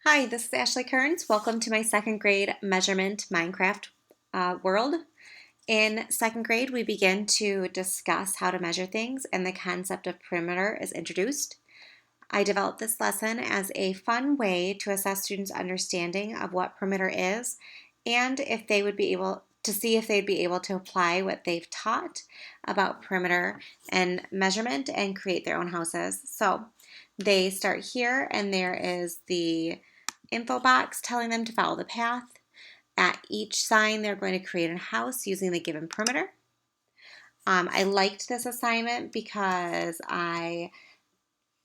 Hi, this is Ashley Kearns. Welcome to my second grade measurement Minecraft world. In second grade, we begin to discuss how to measure things, and the concept of perimeter is introduced. I developed this lesson as a fun way to assess students' understanding of what perimeter is and if they would be able to see if they'd be able to apply what they've taught about perimeter and measurement and create their own houses. So they start here, and there is the info box telling them to follow the path. At each sign, they're going to create a house using the given perimeter. I liked this assignment because I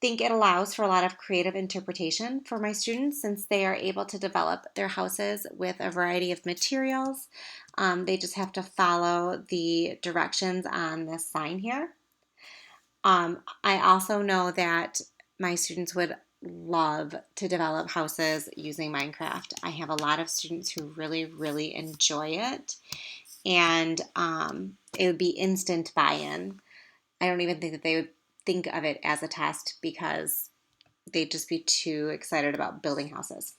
think it allows for a lot of creative interpretation for my students since they are able to develop their houses with a variety of materials. They just have to follow the directions on this sign here. I also know that my students would love to develop houses using Minecraft. I have a lot of students who really enjoy it, and it would be instant buy-in. I don't even think that they would think of it as a test because they'd just be too excited about building houses.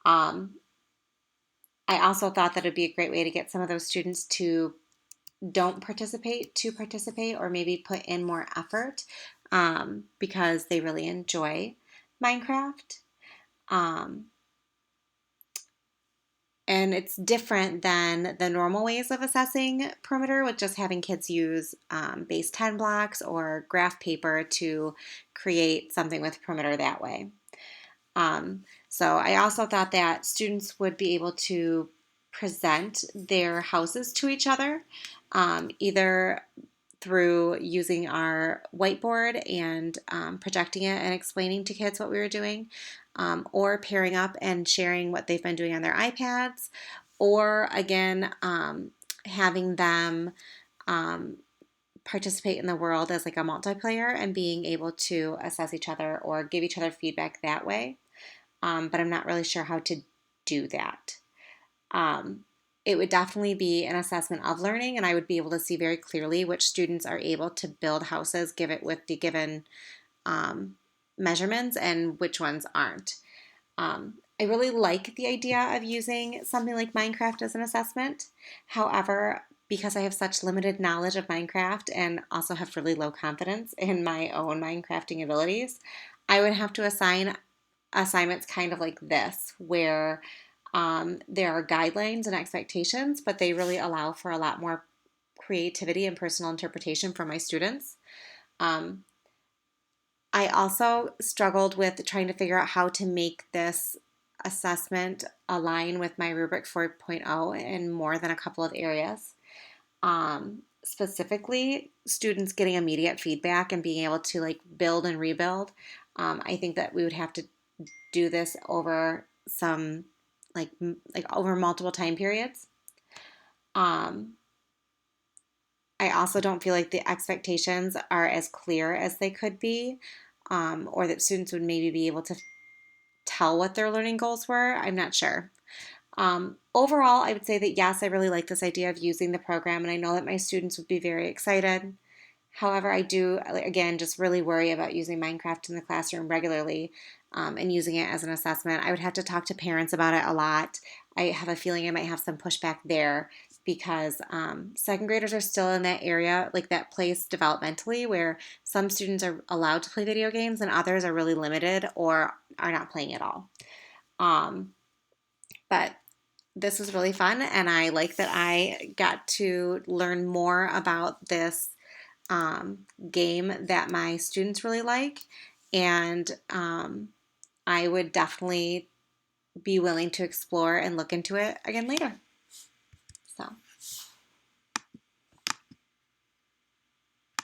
Um, I also thought that it'd be a great way to get some of those students to don't participate to participate or maybe put in more effort because they really enjoy Minecraft. Um, and it's different than the normal ways of assessing perimeter with just having kids use base 10 blocks or graph paper to create something with perimeter that way. So I also thought that students would be able to present their houses to each other, either through using our whiteboard and projecting it and explaining to kids what we were doing, or pairing up and sharing what they've been doing on their iPads, or again, having them participate in the world as like a multiplayer and being able to assess each other or give each other feedback that way. But I'm not really sure how to do that. Um, it would definitely be an assessment of learning, and I would be able to see very clearly which students are able to build houses, give it with the given um, measurements, and which ones aren't. I really like the idea of using something like Minecraft as an assessment. However, because I have such limited knowledge of Minecraft and also have really low confidence in my own Minecrafting abilities, I would have to assign assignments kind of like this, where there are guidelines and expectations, but they really allow for a lot more creativity and personal interpretation for my students. Um, I also struggled with trying to figure out how to make this assessment align with my rubric 4.0 in more than a couple of areas. Specifically, students getting immediate feedback and being able to like build and rebuild. I think that we would have to do this over some like over multiple time periods. Um, I also don't feel like the expectations are as clear as they could be, or that students would maybe be able to tell what their learning goals were. I'm not sure. Overall, I would say that yes, I really like this idea of using the program, and I know that my students would be very excited. However, I do, again, just really worry about using Minecraft in the classroom regularly and using it as an assessment. I would have to talk to parents about it a lot. I have a feeling I might have some pushback there because second graders are still in that area, like that place developmentally, where some students are allowed to play video games and others are really limited or are not playing at all. Um, but this was really fun, and I like that I got to learn more about this game that my students really like, and I would definitely be willing to explore and look into it again later. So.